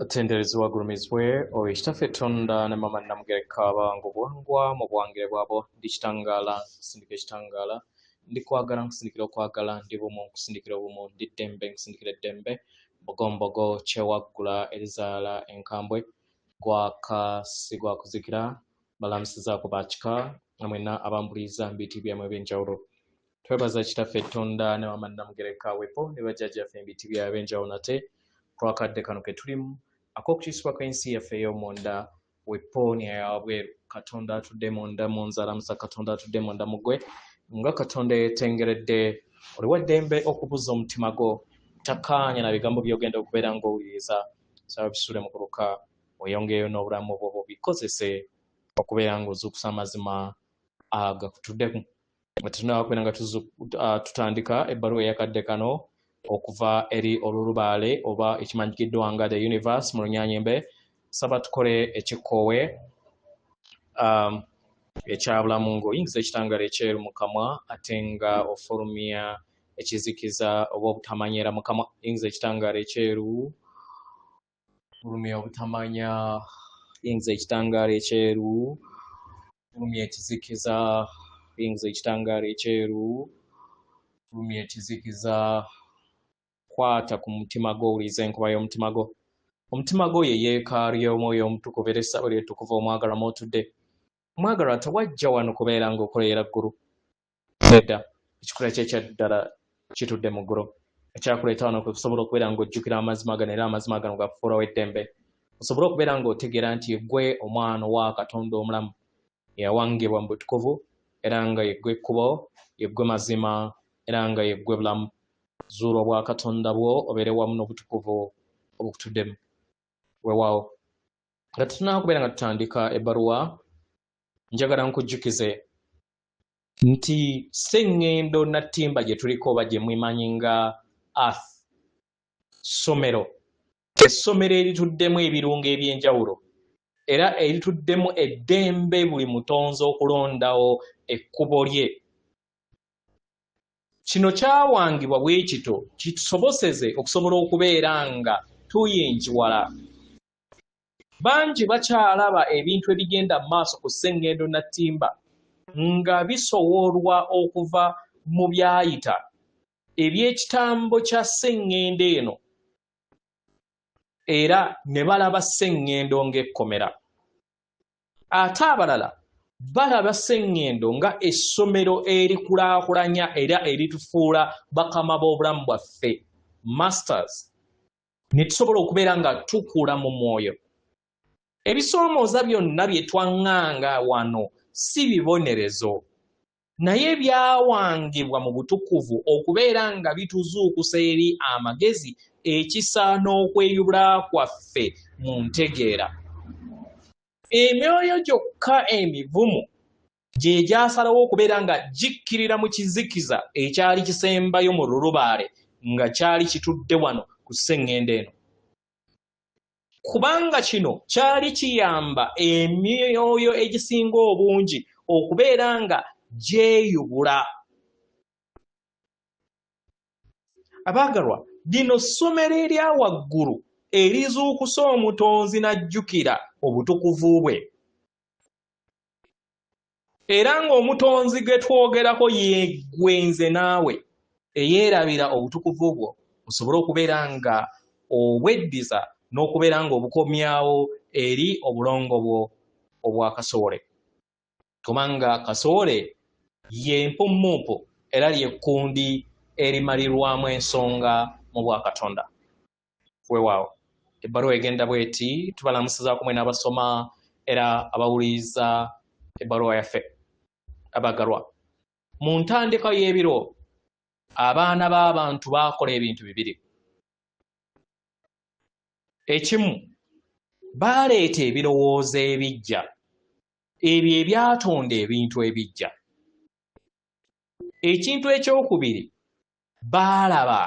Atenderezwa gulumizibwe oyo ekitaffe Tonda ne mama Namugereka abange obuwangwa mu bwangire bwabo ndikitangaala nkusindika ekitangaala ndi kwagala nkusindikira okwagala ndi bumu nkusindikira obumu ndi ddembe nkusindikira eddembe bogombogo kyewaggula erizaala enkambwe gwaka si gwakuzikira balamusizaako bakika mwena abambuliza mbiti byamwe ebyenjawulo twebaza ekitaffe Tonda ne mama Namugereka wepo ne bajjajjaffe mbiti byabwe ebyenjawulo nate twakadde kano ke tulimu ak'okukyusibwa kw'ensi yaffe ey'omunda wepooniya yabweru Katonda atudde munda mu nzaalamusa Katonda atudde munda mu ggwe nga Katonda yeetengeredde oliwa ddembe okubuza omutima gwo takkaanya na bigambo by'ogenda okubeera ng'owuliriza saba bisule mu kuluka oyongeeyo n'obulamu bwo bikozese okubeera ng'ozuukusa amazima agakutuddemu tetunaakubeera nga tutandika ebbaluwa eyakadde kano okuva eri olulubaale oba ekimanyikiddwa nga the universe mu Lunyaanyimbe saba tukole ekikoowe ekyabulamu ng'oyingiza ekitangaala ekyeru mu kamwa ate nga ofulumya ekizikiza oba obutamanyira mu kamwa yingiza ekitangaala ekyeru fulumya obutamanya yingiza ekitangaala ekyeru fulumya ekizikiza yingiza ekitangaala ekyeru fulumya ekizikiza kwata ku mutima gwo owuliza enkuba y'omutima gwo omutima gwo ye yeekaalu y'omwoyo omutukuvu era essabo ly'ettukuvu omwagalwa mw'otudde omwagalwa tewajja wano kubeera ng'okoleera ggulu nedda ekikula kye ekyaddala kitudde mu ggulu ekyakuleeta wano kwe kusobola okubeera ng'ojjukira amazima gano era amazima gano gakufuulawo eddembe osobole okubeera ng'otegeera nti yeggwe omwana wa Katonda omulamu eyawangibwa mu butukuvu era nga yeggwe ekkubo yeggwe mazima era nga yeggwe bulamu zuula obwa Katonda bwo obeere wamu n'obutukuvu obukutuddemu weewaawo nga tunakubeera nga tutandika ebbaluwa njagala nkujjukize nti sseŋŋendo nattimba gye tuliko oba gye mwimanyi nga earth ssomero essomero erituddemu ebirungo eby'enjawulo era erituddemu eddembe buli mutonzi okulondawo ekkubo lye kino kyawangibwa bwe kito kitusoboseze okusobola okubeera nga tuyingiwala bangi bakyalaba ebintu ebigenda mu maaso ku sseŋŋendo nattimba nga bisobolwa okuva mu byayita eby'ekitambo kya sseŋŋendo eno era ne balaba sseŋŋendo ng'ekkomera ate abalala balaba sseŋŋendo nga essomero erikulaakulanya era eritufuula bakama b'obulamu bwaffe masters ne tusobola okubeera nga tukula mu mwoyo ebisoomooza byonna bye twaŋŋanga wano si bibonerezo naye byawangibwa mu butukuvu okubeera nga bituzuukusa eri amagezi ekisaana okweyubula kwaffe mu ntegeera emyoyo gyokka emivumu gye gyasalawo okubeera nga gikkirira mu kizikiza ekyali kisembayo mu lulubaale nga kyali kitudde wano ku sseŋŋendo eno kubanga kino kyali kiyamba emyoyo egisinga obungi okubeera nga gyeyubula abaagalwa lino ssomero erya waggulu erizuukusa omutonzi n'ajjukira obutukuvu bwe era ng'omutonzi gwe twogerako yeggwenze naawe eyeerabira obutukuvu bwo osobole okubeera nga obweddiza n'okubeera ng'obukomyawo eri obulongo bwo obwa kasoole kubanga kasoole y'empummumpu era ly'ekkundi erimalirwamu ensonga mu bwa Katonda weewaawo ebbaluwa egenda bw'eti tubalamusizaako mwena abasoma era abawuliriza ebbaluwa yaffe abaagalwa mu ntandika y'ebiro abaana b'abantu baakola ebintu bibiri ekimu baaleeta ebirowoozo ebiggya ebyo ebyatonda ebintu ebiggya ekintu ekyokubiri baalaba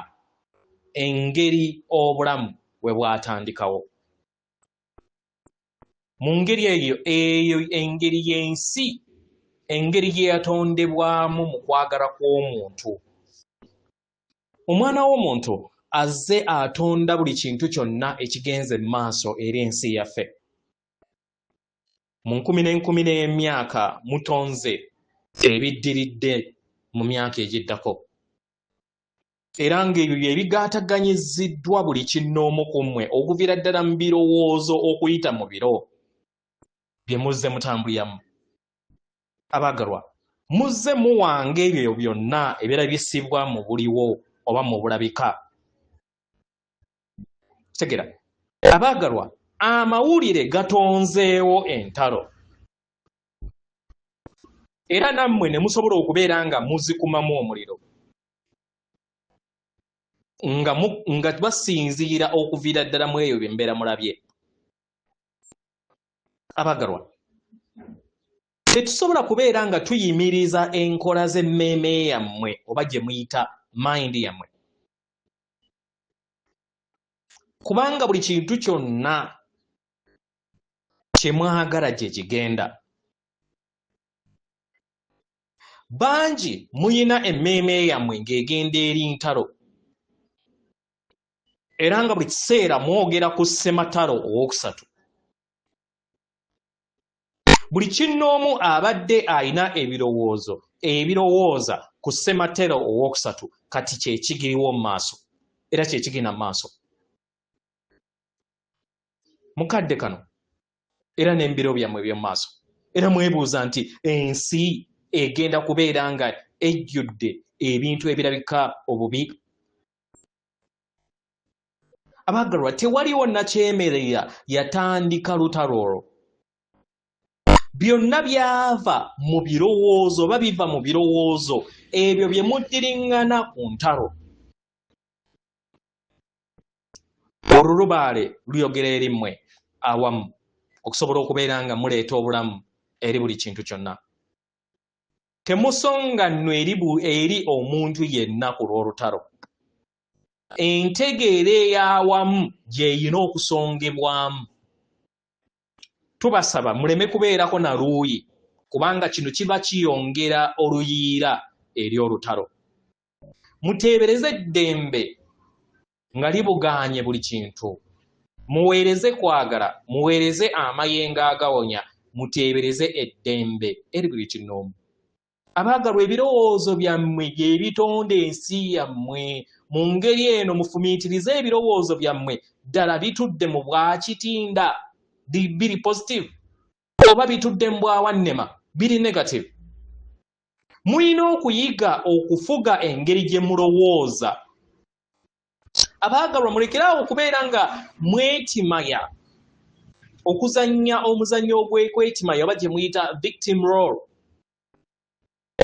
engeri obulamu bwe bwatandikawo mu ngeri eyo engeri y'ensi engeri gye yatondebwamu mu kwagala kw'omuntu omwana w'omuntu azze atonda buli kintu kyonna ekigenze maaso eri ensi yaffe. Mu 10 n'emyaka mutonze ebiddiridde mu myaka egiddako. Era ng'ebyo bye bigaataganyiziddwa buli kinnoomu ku mmwe okuviira ddala mu birowoozo okuyita mu biro bye muzze mutambuliramu. Abaagalwa, muzze muwanga ebyo byonna ebirabisibwa mu buliwo oba mu bulabika. Tegera, abaagalwa, amawulire gatonzeewo entalo. Era nammwe ne musobola okubeera nga muzikumamu omuliro. Nga basinziira okuviira ddala mu eyo bye mbeera mulabye. Abaagalwa, tetusobola kubeera nga tuyimiriza enkola z'emmeeme yammwe oba gye muyita mind yammwe. Kubanga buli kintu kyonna kye mwagala gye kigenda. Bangi muyina emmeeme yammwe ng'egenda eri ntalo. Era nga buli kiseera mwogera ku ssematalo owookusatu. Buli kinnoomu abadde ayina ebirowooza ku ssematalo owookusatu kati kye kigiriwo mu maaso era kye kigenda mu maaso. Mukadde kano era n'embiro byammwe by'omu maaso. Era mwebuuza nti ensi egenda kubeera nga ejjudde ebintu ebirabika obubi. Abaagalwa, tewaliwo nakyemerera yatandika lutalo olwo. Byonna byava mu birowoozo oba biva mu birowoozo ebyo bye muddiriŋŋana ku ntalo. Olulubaale luyogera eri mmwe awamu okusobola okubeera nga muleeta obulamu eri buli kintu kyonna. Temusonga nno eri omuntu yenna ku lw'olutalo. Entegeera ey'awamu gy'eyina okusongebwamu. Tubasaba muleme kubeerako na luuyi kubanga kino kiba kiyongera oluyiira eri olutalo. Muteebereze eddembe nga libugaanye buli kintu. Muweereze kwagala, muweereze amayengo agawonya, muteebereze eddembe eri buli kinnoomu. Abaagalwa, ebirowoozo byammwe bye bitonda ensi yammwe. Mu ngeri eno mufumiitirize ebirowoozo byammwe ddala bitudde mu bwakitinda biri positive oba bitudde mu bwawannema biri negative. Muyina okuyiga okufuga engeri gye mulowooza. Abaagalwa, mulekeraawo okubeera nga mwetimaya okuzannya omuzannyo ogw'ekwetimaya oba gye muyita victim role.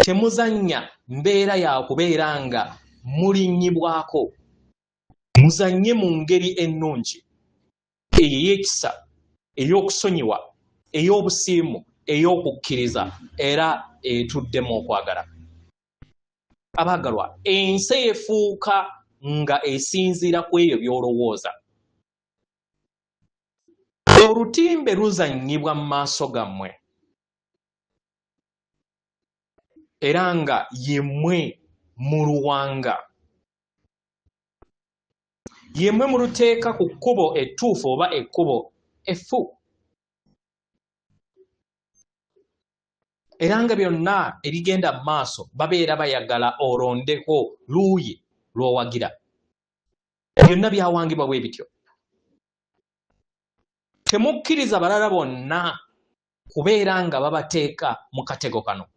Temuzannya mbeera ya kubeera nga mulinnyibwako. Muzannye mu ngeri ennungi ey'ekisa, ey'okusonyiwa, ey'obusiimu, ey'okukkiriza era etuddemu okwagala. Abaagalwa, ensi efuuka nga esinziira ku ebyo by'olowooza. Olutimbe luzannyibwa mu maaso gammwe era nga yemmwe mu luwanga. Yemmwe muluteeka ku kkubo ettuufu oba ekkubo effu. Era nga byonna ebigenda mu maaso babeera bayagala olondeko luuyi lw'owagira. Byonna byawangibwa bwe bityo. Temukkiriza balala bonna kubeera nga babateeka mu katego kano.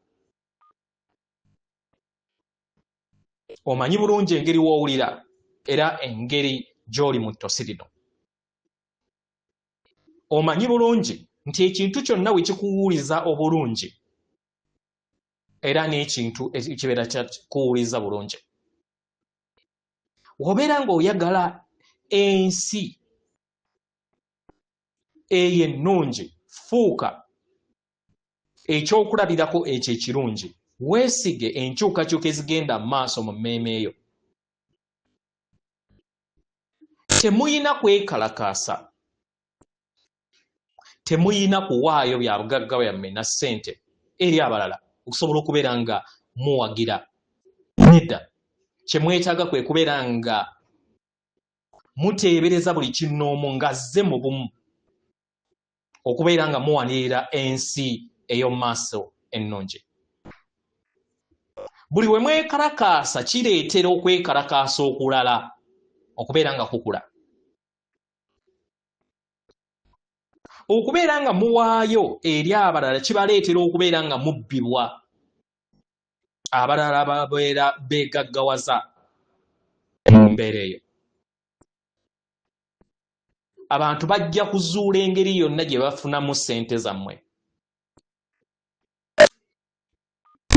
Omanyi bulungi engeri w'owulira era engeri gy'oli mu ttosi lino. Omanyi bulungi nti ekintu kyonna we kikuwuliza obulungi era n'ekintu ekibeera kikuwuliza bulungi. W'obeera ng'oyagala ensi eyo ennungi, fuuka ekyokulabirako ekyo ekirungi. Weesige enkyukakyuka ezigenda mu maaso mu mmeeme eyo. Temuyina kwekalakaasa. Temuyina kuwaayo bya bugagga byammwe na ssente eri abalala okusobola okubeera nga muwagira. Nedda, kye mwetaaga kwe kubeera nga muteebereza buli kinnoomu ng'azze mu bumu okubeera nga muwanirira ensi ey'omu maaso ennungi. Buli we mwekalakaasa kireetera okwekalakaasa okulala okubeera nga kukula. Okubeera nga muwaayo eri abalala kibaleetera okubeera nga mubbibwa. Abalala babeera beegaggawaza mu mbeera eyo. Abantu bajja kuzuula engeri yonna gye bafunamu ssente zammwe.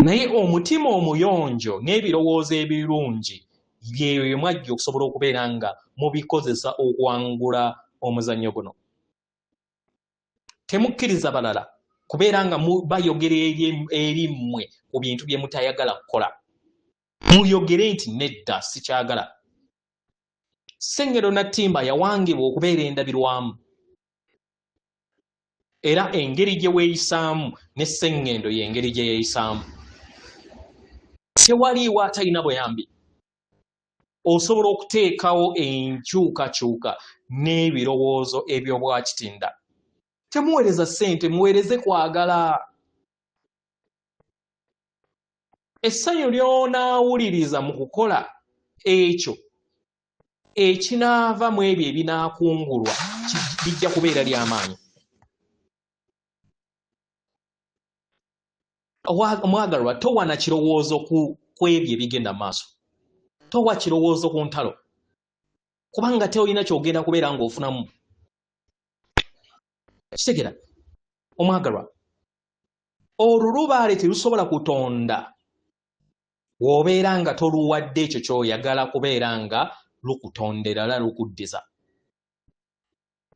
Naye omutima omuyonjo n'ebirowoozo ebirungi bye mwajja okusobola okubeera nga mubikozesa okuwangula omuzannyo guno. Temukkiriza balala kubeera nga bayogera eri mmwe ku bintu bye mutayagala kukola. Muyogere nti nedda sikyagala. Ssengero Nattimba yawangibwa okubeera endabirwamu. Era engeri gye weeyisaamu ne Ssengendo y'engeri gye yeeyisaamu. Tewaliiwo atalina buyambi. Osobola okuteekawo enkyukakyuka n'ebirowoozo eby'obwakitinda. Temuweereza ssente, muweereze kwagala. Essanyu ly'onaawuliriza mu kukola ekyo ekinaava mu ebyo ebinaakungulwa bijja kubeera ly'amaanyi. Omwagalwa, towa na kirowoozo ku ebyo ebigenda mu maaso. Towa kirowoozo ku ntalo. Kubanga teolina ky'ogenda kubeera ng'ofunamu. Kitegera, omwagalwa, olulubaale terusobola kutonda w'obeera nga toluwadde ekyo ky'oyagala kubeera nga lukutondera la lukuddiza.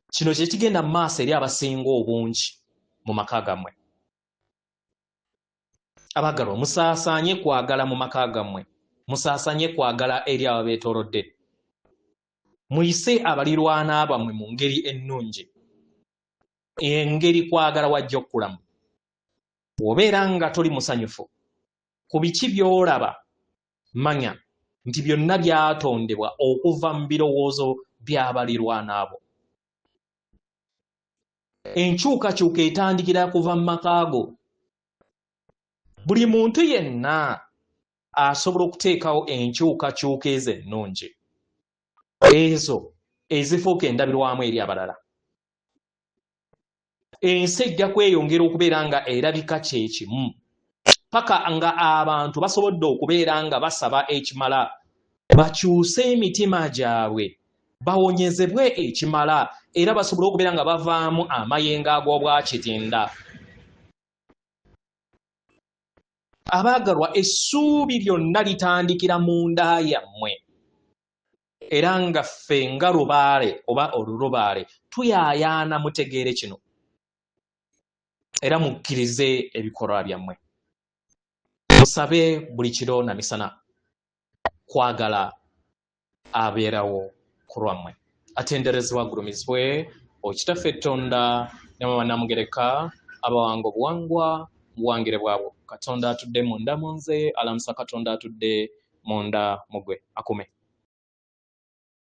Kino kye kigenda mu maaso eri abasinga obungi mu maka gammwe. Abaagalwa, musaasaanye kwagala mu maka gammwe. Musaasaanye kwagala eri ababeetoolodde. Muyise abalirwana bammwe mu ngeri ennungi. Engeri kwagala wajja okukulamu. Bw'obeera nga toli musanyufu ku biki by'olaba, manya nti byonna byatondebwa okuva mu birowoozo by'abalirwana abo. Enkyukakyuka etandikira kuva mu maka go. Buli muntu yenna asobola okuteekawo enkyukakyuka ezo ennungi. Ezo ezifuuka endabirwamu eri abalala. Ensi ejja kweyongera okubeera nga erabika kye kimu paka nga abantu basobodde okubeera nga basaba ekimala, bakyuse emitima gyabwe, bawonyezebwe ekimala, era basobole okubeera nga bavaamu amayengo ag'obwakitinda. Abaagalwa, essuubi lyonna litandikira mu nda yammwe. Era nga ffe nga lubaale oba olulubaale tuyaayaana mutegeere kino. Era mukkirize ebikolwa byammwe. Musabe buli kiro na misana. Kwagala abeerawo ku lwammwe. Atenderezebwa agulumizibwe Okitaffe Tonda ne Mama Namugereka abawanga obuwangwa mu buwangire bwabwo. Katonda atudde munda mu nze, alamusa Katonda atudde munda mu gwe. Akume.